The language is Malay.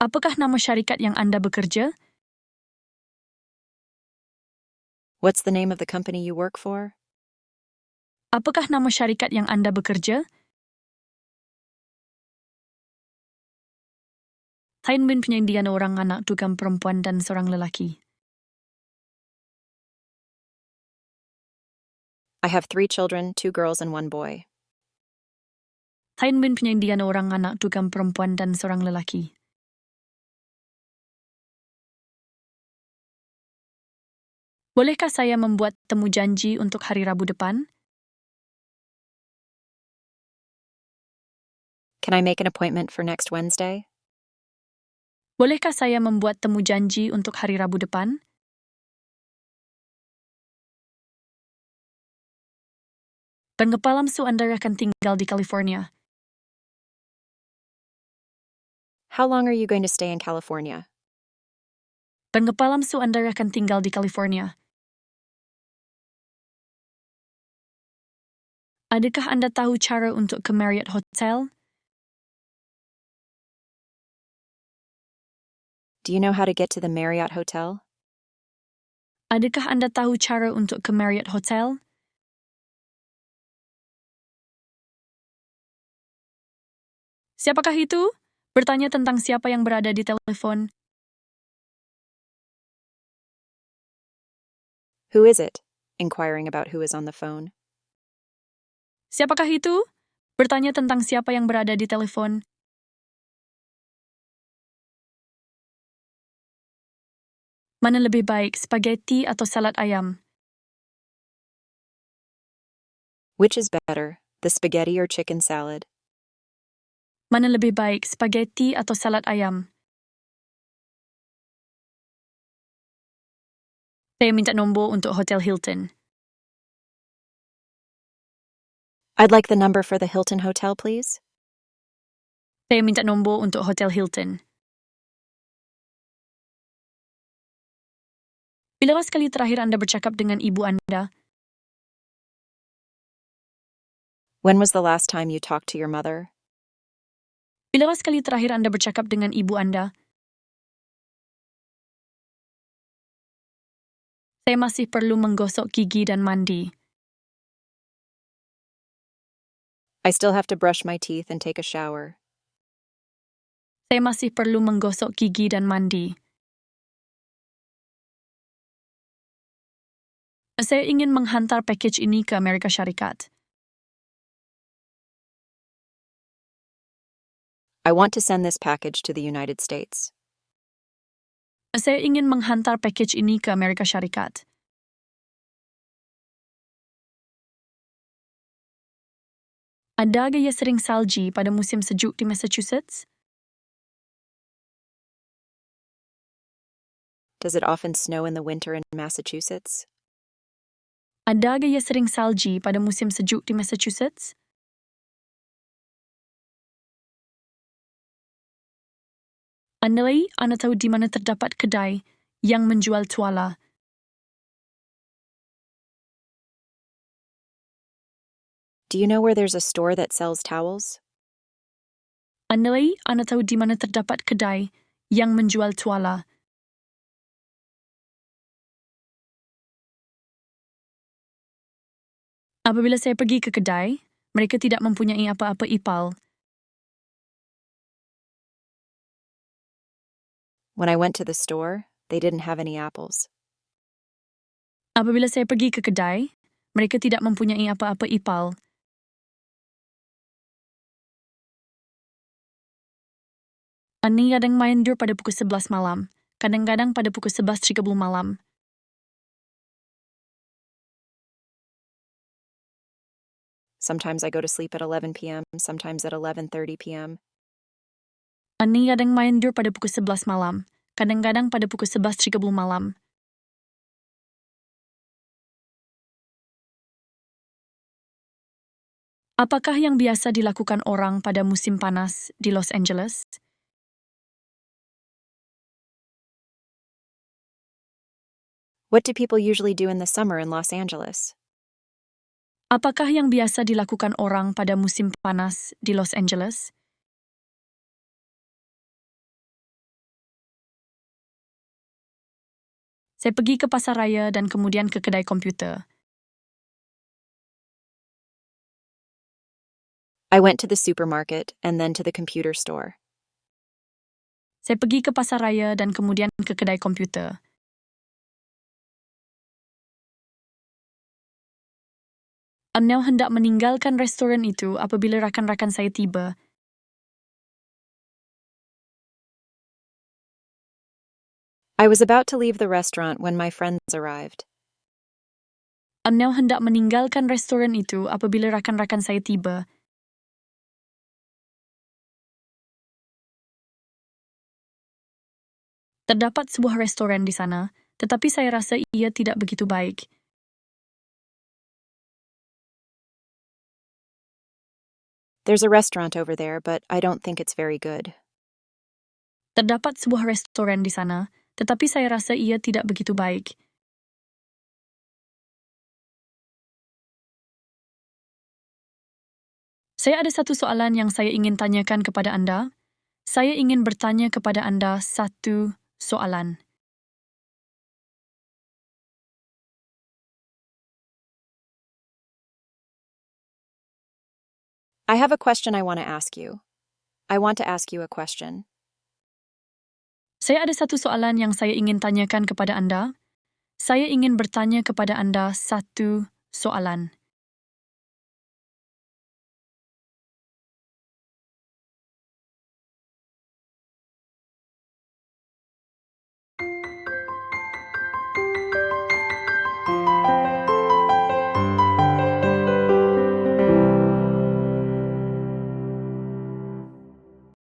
Apakah nama syarikat yang Anda bekerja? What's the name of the company you work for? Apakah nama syarikat yang Anda bekerja? Saya mempunyai orang anak, tukang perempuan dan seorang lelaki. I have 3 children, 2 girls and 1 boy. Saya mempunyai orang anak, tukang perempuan dan seorang lelaki. Bolehkah saya membuat temu janji untuk hari Rabu depan? Can I make an appointment for next Wednesday? Bolehkah saya membuat temu janji untuk hari Rabu depan? Berapa lama Anda akan tinggal di California? How long are you going to stay in California? Berapa lama Anda akan tinggal di California? Adakah Anda tahu cara untuk ke Marriott Hotel? Do you know how to get to the Marriott Hotel? Adakah Anda tahu cara untuk ke Marriott Hotel? Siapakah itu? Bertanya tentang siapa yang berada di telepon. Who is it? Inquiring about who is on the phone. Siapakah itu? Bertanya tentang siapa yang berada di telepon. Mana lebih baik, spaghetti atau salad ayam? Which is better, the spaghetti or chicken salad? Mana lebih baik, spaghetti atau salad ayam? Saya minta nombor untuk Hotel Hilton. I'd like the number for the Hilton Hotel, please. Saya minta nombor untuk Hotel Hilton. Bila sekali terakhir Anda bercakap dengan ibu Anda? When was the last time you talked to your mother? Bila sekali terakhir Anda bercakap dengan ibu Anda? Saya masih perlu menggosok gigi dan mandi. I still have to brush my teeth and take a shower. Saya masih perlu menggosok gigi dan mandi. Saya ingin menghantar package ini ke Amerika Syarikat. I want to send this package to the United States. Saya ingin menghantar package ini ke Amerika Syarikat. Ada gaya sering salji pada musim sejuk di Massachusetts? Does it often snow in the winter in Massachusetts? Ada gaya sering salji pada musim sejuk di Massachusetts? Andai Anda tahu di mana terdapat kedai yang menjual tuala. Do you know where there's a store that sells towels? Andai Anda tahu di mana terdapat kedai yang menjual tuala. Apabila saya pergi ke kedai, mereka tidak mempunyai apa-apa ipal. When I went to the store, they didn't have any apples. Apabila saya pergi ke kedai, mereka tidak mempunyai apa-apa ipal. Ani kadang main dur pada pukul 11 malam, kadang-kadang pada pukul 11.30 malam. Sometimes I go to sleep at 11 p.m., sometimes at 11:30 p.m. Ani kadang main dur pada pukul 11 malam, kadang-kadang pada pukul 11.30 malam. Apakah yang biasa dilakukan orang pada musim panas di Los Angeles? What do people usually do in the summer in Los Angeles? Apakah yang biasa dilakukan orang pada musim panas di Los Angeles? Saya pergi ke pasar raya dan kemudian ke kedai komputer. I went to the supermarket and then to the computer store. Saya pergi ke pasar raya dan kemudian ke kedai komputer. Anda hendak meninggalkan restoran itu apabila rakan-rakan saya tiba. I was about to leave the restaurant when my friends arrived. Anda hendak meninggalkan restoran itu apabila rakan-rakan saya tiba. Terdapat sebuah restoran di sana, tetapi saya rasa ia tidak begitu baik. There's a restaurant over there, but I don't think it's very good. Terdapat sebuah restoran di sana, tetapi saya rasa ia tidak begitu baik. Saya ada satu soalan yang saya ingin tanyakan kepada Anda. Saya ingin bertanya kepada Anda satu soalan. I have a question I want to ask you. I want to ask you a question. Saya ada satu soalan yang saya ingin tanyakan kepada Anda. Saya ingin bertanya kepada Anda satu soalan.